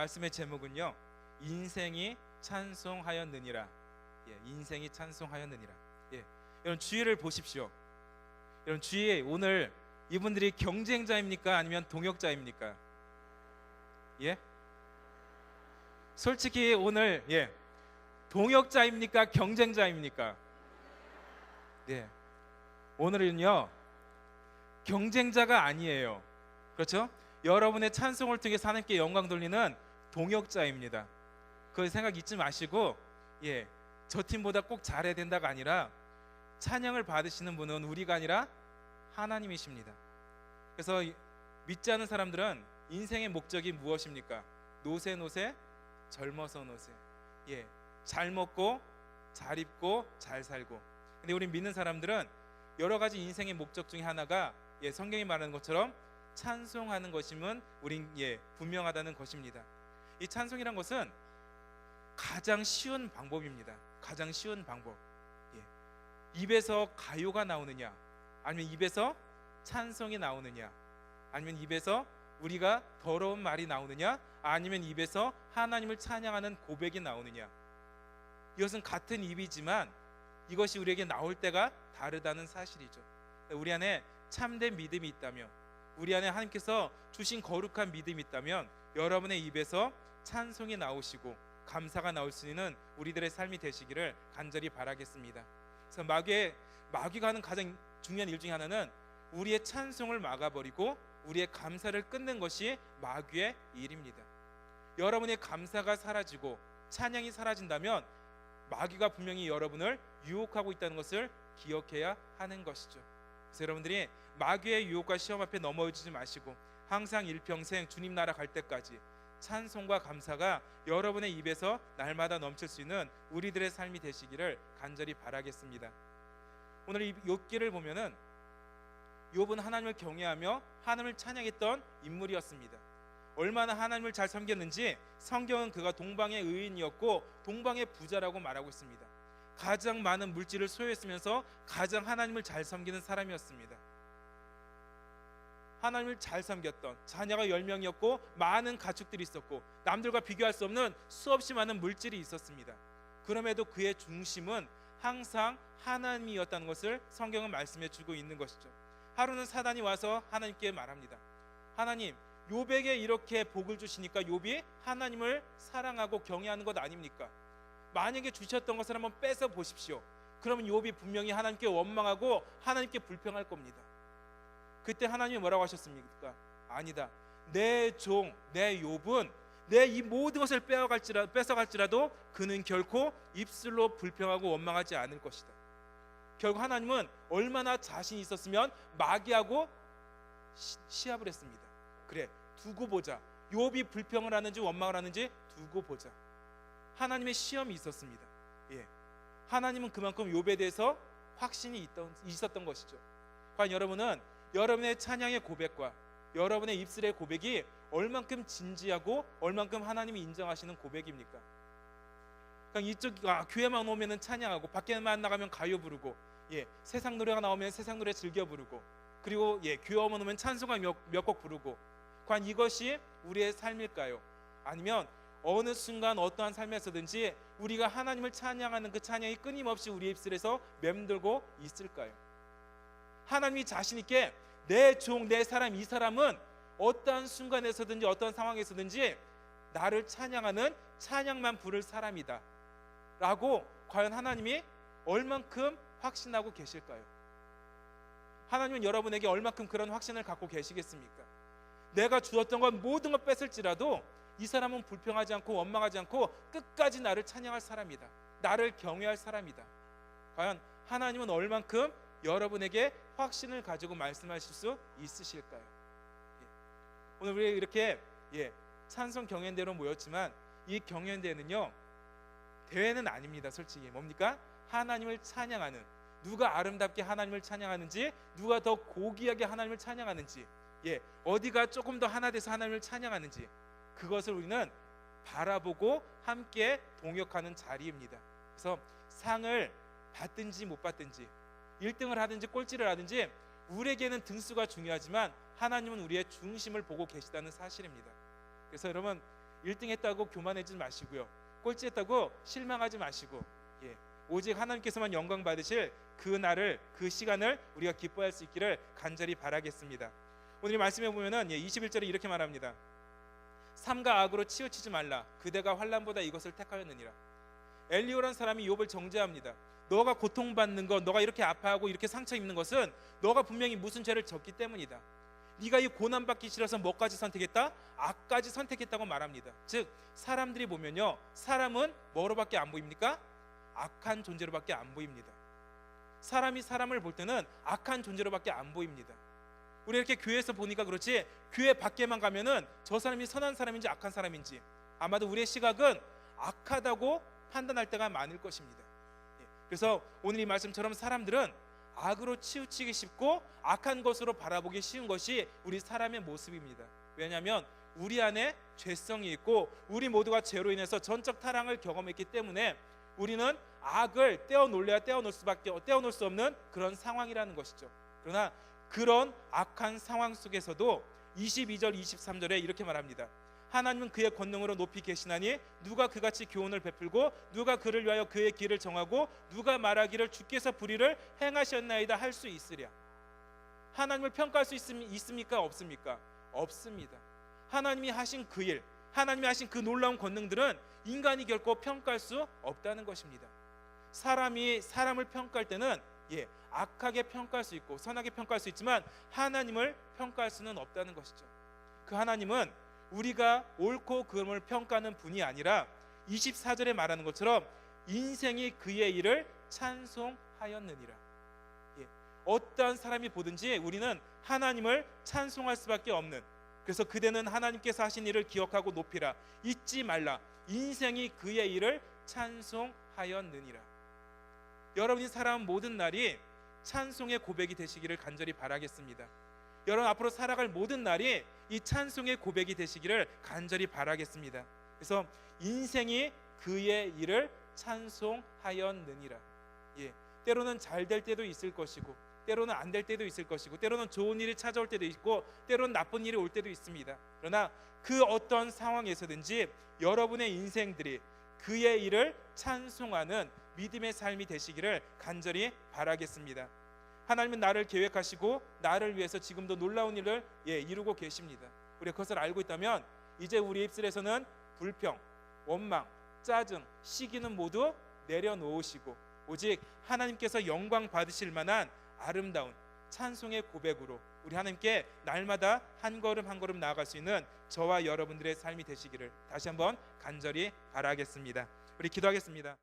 말씀의 제목은요, 인생이 찬송하였느니라. 인생이 찬송하였느니라. 여러분 주위를 보십시오. 여러분 주위에 오늘 이분들이 경쟁자입니까? 아니면 동역자입니까? 솔직히 오늘 동역자입니까? 경쟁자입니까? 오늘은요 경쟁자가 아니에요. 그렇죠? 여러분의 찬송을 통해 하나님께 영광 돌리는 동역자입니다. 그 생각 잊지 마시고 저 팀보다 꼭 잘해야 된다가 아니라 찬양을 받으시는 분은 우리가 아니라 하나님이십니다. 그래서 믿지 않는 사람들은 인생의 목적이 무엇입니까? 노세 노세 젊어서 노세. 잘 먹고 잘 입고 잘 살고. 근데 우리 믿는 사람들은 여러 가지 인생의 목적 중에 하나가 성경이 말하는 것처럼 찬송하는 것임은 우린 분명하다는 것입니다. 이 찬송이란 것은 가장 쉬운 방법입니다. 가장 쉬운 방법. 입에서 가요가 나오느냐, 아니면 입에서 찬송이 나오느냐, 아니면 입에서 우리가 더러운 말이 나오느냐, 아니면 입에서 하나님을 찬양하는 고백이 나오느냐. 이것은 같은 입이지만 이것이 우리에게 나올 때가 다르다는 사실이죠. 우리 안에 참된 믿음이 있다면, 우리 안에 하나님께서 주신 거룩한 믿음이 있다면 여러분의 입에서 찬송이 나오시고 감사가 나올 수 있는 우리들의 삶이 되시기를 간절히 바라겠습니다. 그래서 마귀가 하는 가장 중요한 일 중에 하나는 우리의 찬송을 막아버리고 우리의 감사를 끊는 것이 마귀의 일입니다. 여러분의 감사가 사라지고 찬양이 사라진다면 마귀가 분명히 여러분을 유혹하고 있다는 것을 기억해야 하는 것이죠. 그래서 여러분들이 마귀의 유혹과 시험 앞에 넘어지지 마시고 항상 일평생 주님 나라 갈 때까지 찬송과 감사가 여러분의 입에서 날마다 넘칠 수 있는 우리들의 삶이 되시기를 간절히 바라겠습니다. 오늘 이 욥기를 보면은 욥은 하나님을 경외하며 하나님을 찬양했던 인물이었습니다. 얼마나 하나님을 잘 섬겼는지 성경은 그가 동방의 의인이었고 동방의 부자라고 말하고 있습니다. 가장 많은 물질을 소유했으면서 가장 하나님을 잘 섬기는 사람이었습니다. 하나님을 잘 섬겼던, 자녀가 10명이었고 많은 가축들이 있었고 남들과 비교할 수 없는 수없이 많은 물질이 있었습니다. 그럼에도 그의 중심은 항상 하나님이었다는 것을 성경은 말씀해 주고 있는 것이죠. 하루는 사단이 와서 하나님께 말합니다. 하나님, 욥에게 이렇게 복을 주시니까 욥이 하나님을 사랑하고 경외하는 것 아닙니까? 만약에 주셨던 것을 한번 뺏어 보십시오. 그러면 욥이 분명히 하나님께 원망하고 하나님께 불평할 겁니다. 그때 하나님이 뭐라고 하셨습니까? 아니다. 내 종, 내 욥은 내 이 모든 것을 뺏어갈지라도 그는 결코 입술로 불평하고 원망하지 않을 것이다. 결국 하나님은 얼마나 자신이 있었으면 마귀하고 시합을 했습니다. 그래, 두고 보자. 욥이 불평을 하는지 원망을 하는지 두고 보자. 하나님의 시험이 있었습니다. 하나님은 그만큼 욥에 대해서 확신이 있었던 것이죠. 과연 여러분은 여러분의 찬양의 고백과 여러분의 입술의 고백이 얼만큼 진지하고 얼만큼 하나님이 인정하시는 고백입니까? 그냥 이쪽 교회만 오면은 찬양하고 밖에만 나가면 가요 부르고 세상 노래가 나오면 세상 노래 즐겨 부르고 그리고 교회만 오면 찬송가 몇 곡 부르고 과연 이것이 우리의 삶일까요? 아니면 어느 순간 어떠한 삶에서든지 우리가 하나님을 찬양하는 그 찬양이 끊임없이 우리 입술에서 맴돌고 있을까요? 하나님이 자신 있게 내 종, 내 사람, 이 사람은 어떠한 순간에서든지 어떠한 상황에서든지 나를 찬양하는 찬양만 부를 사람이다 라고 과연 하나님이 얼만큼 확신하고 계실까요? 하나님은 여러분에게 얼만큼 그런 확신을 갖고 계시겠습니까? 내가 주었던 건 모든 것 뺏을지라도 이 사람은 불평하지 않고 원망하지 않고 끝까지 나를 찬양할 사람이다, 나를 경외할 사람이다. 과연 하나님은 얼만큼 여러분에게 확신을 가지고 말씀하실 수 있으실까요? 오늘 우리 이렇게 찬송 경연대로 모였지만 이 경연대회는요 대회는 아닙니다. 솔직히 뭡니까? 하나님을 찬양하는, 누가 아름답게 하나님을 찬양하는지, 누가 더 고귀하게 하나님을 찬양하는지, 어디가 조금 더 하나 돼서 하나님을 찬양하는지, 그것을 우리는 바라보고 함께 동역하는 자리입니다. 그래서 상을 받든지 못 받든지, 1등을 하든지 꼴찌를 하든지 우리에게는 등수가 중요하지만 하나님은 우리의 중심을 보고 계시다는 사실입니다. 그래서 여러분 1등 했다고 교만해지지 마시고요. 꼴찌했다고 실망하지 마시고, 오직 하나님께서만 영광 받으실 그 날을, 그 시간을 우리가 기뻐할 수 있기를 간절히 바라겠습니다. 오늘 말씀해 보면은 21절에 이렇게 말합니다. 삼가 악으로 치우치지 말라. 그대가 환난보다 이것을 택하였느니라. 엘리후라는 사람이 욥을 정죄합니다. 너가 고통받는 것, 너가 이렇게 아파하고 이렇게 상처 입는 것은 너가 분명히 무슨 죄를 졌기 때문이다. 네가 이 고난받기 싫어서 뭐까지 선택했다? 악까지 선택했다고 말합니다. 즉 사람들이 보면요, 사람은 뭐로밖에 안 보입니까? 악한 존재로밖에 안 보입니다. 사람이 사람을 볼 때는 악한 존재로밖에 안 보입니다. 우리 이렇게 교회에서 보니까 그렇지, 교회 밖에만 가면은 저 사람이 선한 사람인지 악한 사람인지 아마도 우리의 시각은 악하다고 판단할 때가 많을 것입니다. 그래서 오늘 이 말씀처럼 사람들은 악으로 치우치기 쉽고 악한 것으로 바라보기 쉬운 것이 우리 사람의 모습입니다. 왜냐하면 우리 안에 죄성이 있고 우리 모두가 죄로 인해서 전적 타락을 경험했기 때문에 우리는 악을 떼어놓을 수 없는 그런 상황이라는 것이죠. 그러나 그런 악한 상황 속에서도 22절 23절에 이렇게 말합니다. 하나님은 그의 권능으로 높이 계시나니 누가 그같이 교훈을 베풀고 누가 그를 위하여 그의 길을 정하고 누가 말하기를 주께서 불의를 행하셨나이다 할 수 있으랴. 하나님을 평가할 수 있습니까? 없습니까? 없습니다. 하나님이 하신 그 일, 하나님이 하신 그 놀라운 권능들은 인간이 결코 평가할 수 없다는 것입니다. 사람이 사람을 평가할 때는 악하게 평가할 수 있고 선하게 평가할 수 있지만 하나님을 평가할 수는 없다는 것이죠. 그 하나님은 우리가 옳고 그름을 평가하는 분이 아니라 24절에 말하는 것처럼 인생이 그의 일을 찬송하였느니라. 어떠한 사람이 보든지 우리는 하나님을 찬송할 수밖에 없는, 그래서 그대는 하나님께서 하신 일을 기억하고 높이라. 잊지 말라. 인생이 그의 일을 찬송하였느니라. 여러분이 살아온 모든 날이 찬송의 고백이 되시기를 간절히 바라겠습니다. 여러분 앞으로 살아갈 모든 날이 이 찬송의 고백이 되시기를 간절히 바라겠습니다. 그래서 인생이 그의 일을 찬송하였느니라. 때로는 잘 될 때도 있을 것이고 때로는 안 될 때도 있을 것이고 때로는 좋은 일이 찾아올 때도 있고 때로는 나쁜 일이 올 때도 있습니다. 그러나 그 어떤 상황에서든지 여러분의 인생들이 그의 일을 찬송하는 믿음의 삶이 되시기를 간절히 바라겠습니다. 하나님은 나를 계획하시고 나를 위해서 지금도 놀라운 일을 이루고 계십니다. 우리가 그것을 알고 있다면 이제 우리 입술에서는 불평, 원망, 짜증, 시기는 모두 내려놓으시고 오직 하나님께서 영광 받으실 만한 아름다운 찬송의 고백으로 우리 하나님께 날마다 한 걸음 한 걸음 나아갈 수 있는 저와 여러분들의 삶이 되시기를 다시 한번 간절히 바라겠습니다. 우리 기도하겠습니다.